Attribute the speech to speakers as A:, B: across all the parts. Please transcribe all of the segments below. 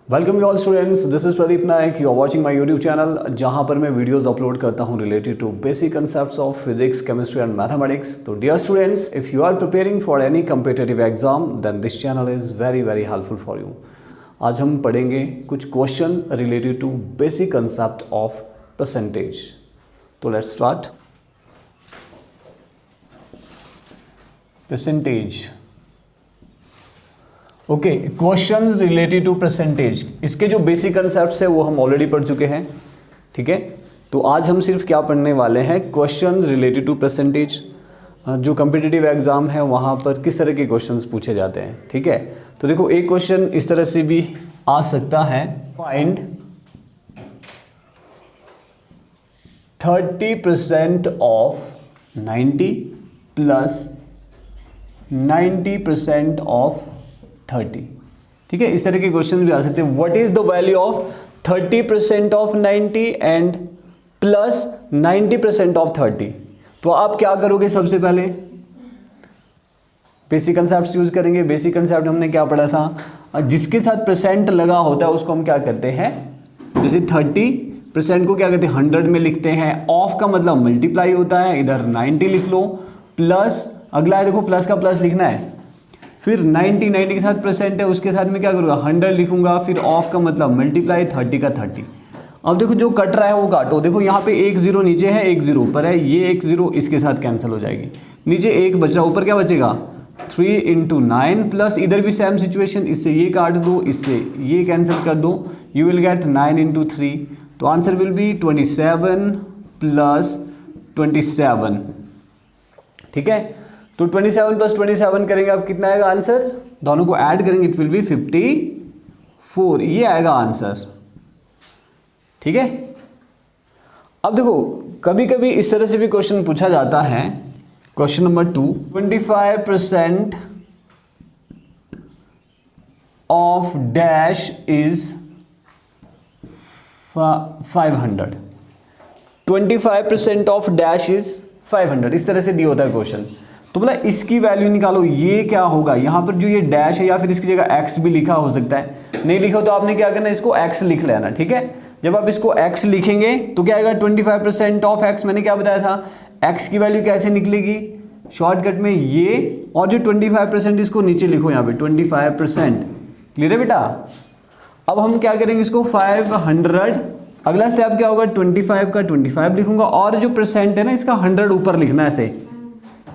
A: Welcome you all students, this is Pradeep Nayak. You are watching my YouTube channel जहां पर मैं videos upload करता हूं related to basic concepts of physics, chemistry and mathematics. तो dear students, if you are preparing for any competitive exam then this channel is very very helpful for you. आज हम पढ़ेंगे कुछ question related to basic concept of percentage. तो let's start. Percentage, okay, questions related to percentage. इसके जो basic concepts है वो हम ऑलरेडी पढ़ चुके हैं, ठीक है। तो आज हम सिर्फ क्या पढ़ने वाले हैं, क्वेश्चंस रिलेटेड टू परसेंटेज। जो कम्पिटिटिव एग्जाम है वहाँ पर किस तरह के क्वेश्चंस पूछे जाते हैं, ठीक है। तो देखो, एक क्वेश्चन इस तरह से भी आ सकता है, फाइंड 30% ऑफ 90 प्लस 90% ऑफ 30, ठीक है। इस तरह के क्वेश्चन भी आ सकते हैं। What is the value of 30% of 90 and plus 90% of 30। तो आप क्या करोगे, सबसे पहले बेसिक कंसेप्ट यूज करेंगे। बेसिक कंसेप्ट हमने क्या पढ़ा था, जिसके साथ परसेंट लगा होता है उसको हम क्या करते हैं, जैसे 30% को क्या करते हैं 100 में लिखते हैं। ऑफ का मतलब मल्टीप्लाई होता है, इधर 90 लिख लो, प्लस अगला है, देखो प्लस का प्लस लिखना है, फिर 90 के साथ परसेंट है, उसके साथ में क्या करूँगा 100 लिखूंगा, फिर ऑफ का मतलब मल्टीप्लाई 30 का 30। अब देखो जो कट रहा है वो काटो। देखो यहाँ पे एक जीरो नीचे है, एक जीरो ऊपर है, ये एक जीरो इसके साथ कैंसिल हो जाएगी, नीचे एक बचा, ऊपर क्या बचेगा 3 × 9 प्लस इधर भी सेम सिचुएशन, इससे ये काट दो, इससे ये कैंसिल कर दो, यू विल गेट 9 × 3। तो आंसर विल बी 27 प्लस 27, ठीक है। तो 27 प्लस 27 करेंगे, अब कितना आएगा आंसर, दोनों को ऐड करेंगे, इट विल बी 54, ये आएगा आंसर, ठीक है। अब देखो, कभी कभी इस तरह से भी क्वेश्चन पूछा जाता है। Question number 2, 25% of dash is 500। 25% of dash is 500, इस तरह से दिया होता है क्वेश्चन। तो बोला इसकी वैल्यू निकालो, ये क्या होगा, यहाँ पर जो ये डैश है या फिर इसकी जगह एक्स भी लिखा हो सकता है, नहीं लिखा तो आपने क्या करना है, इसको एक्स लिख लेना, ठीक है। जब आप इसको एक्स लिखेंगे तो क्या आएगा 25% ऑफ एक्स। मैंने क्या बताया था, एक्स की वैल्यू कैसे निकलेगी, शॉर्टकट में ये, और जो 25% इसको नीचे लिखो यहाँ पे 25%, क्लियर है बेटा। अब हम क्या करेंगे, इसको 500, अगला स्टेप क्या होगा, 25 का 25 लिखूंगा, और जो परसेंट है ना इसका 100 ऊपर लिखना है ऐसे।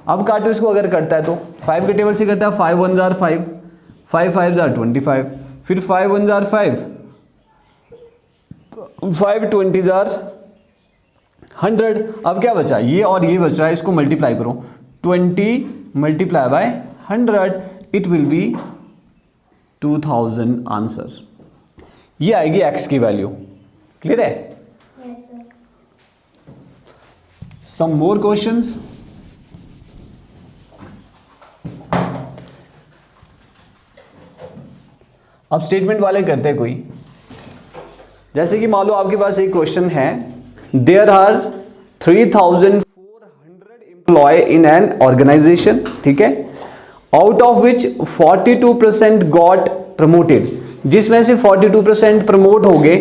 A: अब काटो इसको, अगर करता है तो 5 के टेबल से करता है, 5 1 जार 5, 5 5 जार 25, फिर 5 1 जार 5, 5 20 जार 100। अब क्या बचा, ये और ये बच रहा है, इसको मल्टीप्लाई करो, 20 multiply by 100, it will be 2000 answer. ये आएगी एक्स की वैल्यू, क्लियर है।
B: Yes sir.
A: Some more questions. अब स्टेटमेंट वाले करते हैं कोई, जैसे कि मान लो आपके पास एक क्वेश्चन है, there are 3400 employ in an organisation, ठीक है, out of which 42% got promoted, जिसमें से 42% प्रमोट हो गए,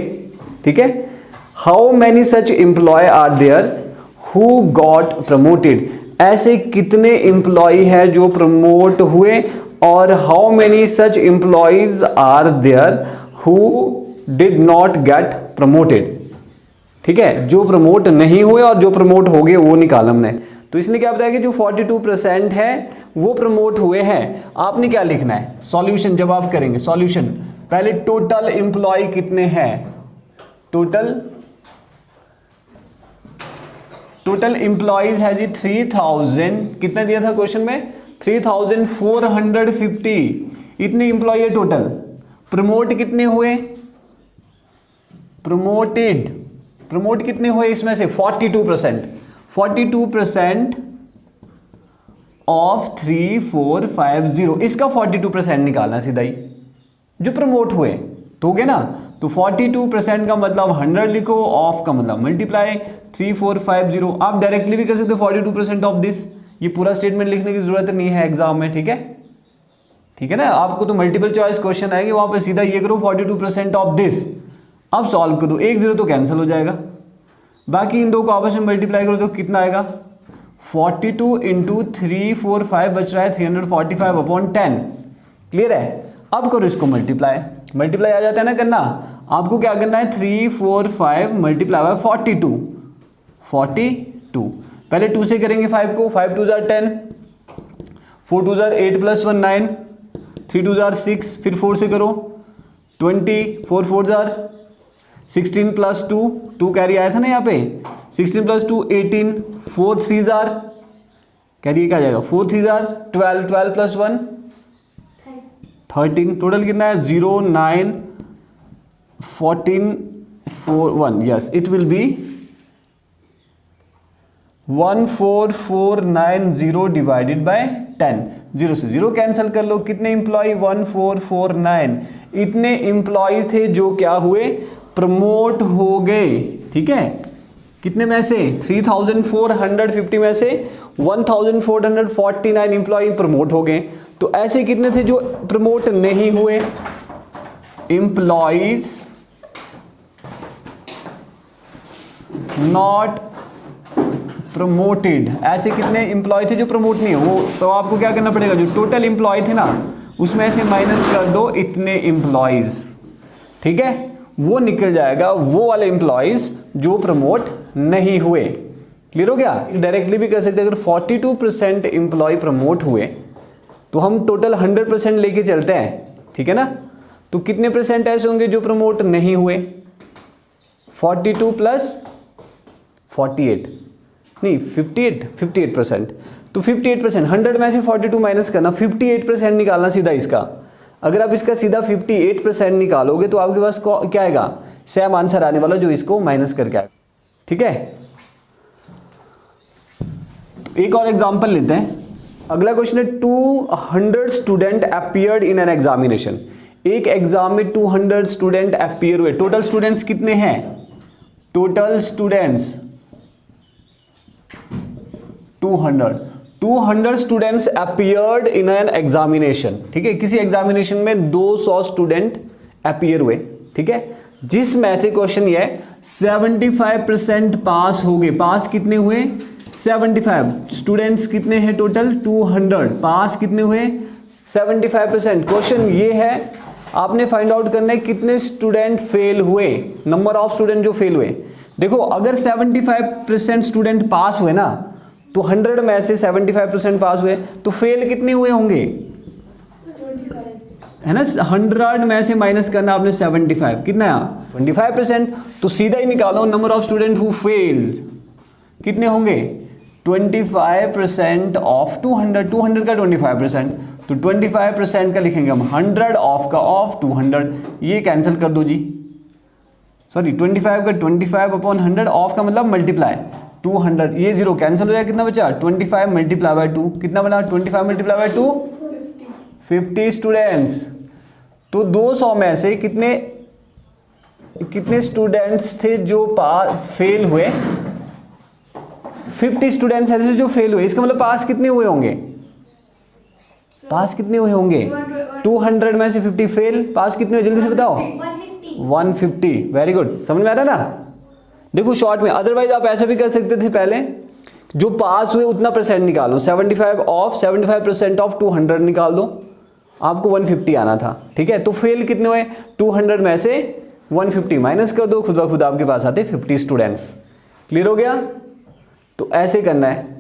A: ठीक है। How many such employ are there who got promoted, ऐसे कितने एम्प्लॉय है जो प्रमोट हुए, और how many such employees are there who did not get promoted, ठीक है। जो प्रमोट नहीं हुए और जो प्रमोट हो गए वो निकाला हमने। तो इसने क्या बताया कि जो 42% है वो प्रमोट हुए हैं। आपने क्या लिखना है, सॉल्यूशन जब आप करेंगे, सॉल्यूशन पहले टोटल एम्प्लॉय कितने हैं, टोटल एम्प्लॉयज है जी 3000, कितना दिया था क्वेश्चन में 3450, इतने एम्प्लॉय है टोटल। प्रमोट कितने हुए, प्रमोट कितने हुए इसमें से 42% ऑफ 3450, इसका 42% निकालना सीधा ही, जो प्रमोट हुए तो हो गया ना। तो 42% का मतलब 100 लिखो, ऑफ का मतलब मल्टीप्लाई 3450। आप डायरेक्टली भी कर सकते हो 42% ऑफ दिस, ये पूरा स्टेटमेंट लिखने की जरूरत नहीं है एग्जाम में, ठीक है। ठीक है ना। आपको तो मल्टीपल चॉइस क्वेश्चन आएगी, वहां पे सीधा ये करो 42% ऑफ दिस, अब सॉल्व कर दो, 1 0 तो कैंसिल हो जाएगा, बाकी इन दो को आपस में मल्टीप्लाई करो तो कितना आएगा 42 इंटू 3 4 5 बच रहा है 345 अपॉन 10। क्लियर है। अब करो इसको मल्टीप्लाई, मल्टीप्लाई आ जाता है ना करना। आपको क्या करना है 3 4 5 मल्टीप्लाई बाय 42, 42 पहले 2 से करेंगे 5 को, 5 2 जार 10, 4 2 जार 8 प्लस 1 9, 3 2 जार 6, फिर 4 से करो 20, 4 4 जार 16 प्लस 2, 2 कैरी आया था ना यहाँ पे, 16 प्लस 2 18, 4 3 जार कैरी क्या आ जाएगा 4 3 जार 12, 12 प्लस 1 13, टोटल कितना है 0 9 14 4 1, yes it will B 14490 divided by 10। 0 से 0 कैंसिल कर लो, कितने इंप्लॉय 1449, इतने इंप्लॉय थे जो क्या हुए प्रमोट हो गए। ठीक है, कितने में से 3450 में से 1449 इंप्लॉय प्रमोट हो गए। तो ऐसे कितने थे जो प्रमोट नहीं हुए, इंप्लॉइज नॉट प्रमोटेड, ऐसे कितने इंप्लॉय थे जो प्रमोट नहीं हो। वो तो आपको क्या करना पड़ेगा, जो टोटल इंप्लॉय थे ना उसमें से माइनस कर दो इतने इंप्लॉइज, ठीक है, वो निकल जाएगा वो वाले इंप्लॉइज जो प्रमोट नहीं हुए। क्लियर हो गया। डायरेक्टली भी कर सकते हैं, अगर 42% इंप्लॉय प्रमोट हुए तो हम टोटल 100% लेके चलते हैं, ठीक है ना। तो कितने परसेंट ऐसे होंगे जो प्रमोट नहीं हुए, 42 प्लस 48 नहीं 58%। तो 58%, 100 में से 42 माइनस करना, 58% निकालना सीधा इसका। अगर आप इसका सीधा 58% निकालोगे तो आपके पास क्या आएगा, सेम आंसर आने वाला जो इसको माइनस करके आएगा। ठीक है, एक और एग्जांपल लेते हैं। अगला क्वेश्चन है 200 student appeared in an examination. एक एग्जाम में 200 स्टूडेंट अपीयर हुए। टोटल स्टूडेंट्स कितने हैं, total students 200 students appeared in an examination. ठीक है, किसी एग्जामिनेशन में 200 स्टूडेंट अपीयर हुए। ठीक है, जिसमें से क्वेश्चन ये है 75% पास हो गए। पास कितने हुए 75, स्टूडेंट्स कितने हैं टोटल 200, पास कितने हुए 75%। क्वेश्चन ये है आपने फाइंड आउट करना है कितने स्टूडेंट फेल हुए, नंबर ऑफ स्टूडेंट जो फेल हुए। देखो अगर 75% स्टूडेंट पास हुए ना तो 100 में से 75% पास हुए तो फेल कितने हुए होंगे, है ना। 100 में से माइनस करना आपने 75, कितना है 25%। तो सीधा ही निकालो number of student who failed कितने होंगे 25% ऑफ 200, 200 का 25%, तो 25% का लिखेंगे हम, 100 ऑफ का ऑफ 200, ये कैंसिल कर दो जी, सॉरी 25 का 25 अपॉन 100, ऑफ का मतलब मल्टीप्लाई 200, ये 0 कैंसिल हो जाएगा, कितना बचा 25 मल्टीप्लाई बाय 2, कितना बना 25 मल्टीप्लाई बाय 2 50 स्टूडेंट्स। तो 200 में से कितने स्टूडेंट्स थे जो फेल हुए, 50 स्टूडेंट्स ऐसे जो फेल हुए। इसका मतलब पास कितने हुए होंगे, पास कितने हुए होंगे 200 में से 50 फेल, पास कितने हुए जल्दी से बताओ 150। वेरी गुड, समझ में आ रहा है ना। देखो शॉर्ट में, अदरवाइज आप ऐसा भी कर सकते थे, पहले जो पास हुए उतना परसेंट निकालो, 75% ऑफ 200 निकाल दो, आपको 150 आना था। ठीक है, तो फेल कितने हुए 200 में से 150 माइनस कर दो, खुद ब खुद आपके पास आते 50 स्टूडेंट्स। क्लियर हो गया। तो ऐसे करना है।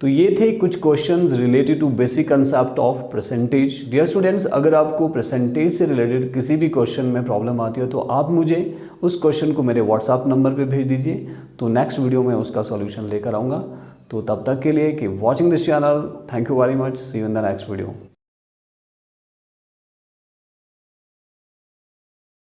A: तो ये थे कुछ questions related to basic concept of percentage. Dear students, अगर आपको परसेंटेज से रिलेटेड किसी भी क्वेश्चन में प्रॉब्लम आती हो तो आप मुझे उस क्वेश्चन को मेरे व्हाट्सएप नंबर पे भेज दीजिए, तो नेक्स्ट वीडियो में उसका सॉल्यूशन लेकर आऊँगा। तो तब तक के लिए कि watching this channel, thank you very much, see you in the next video.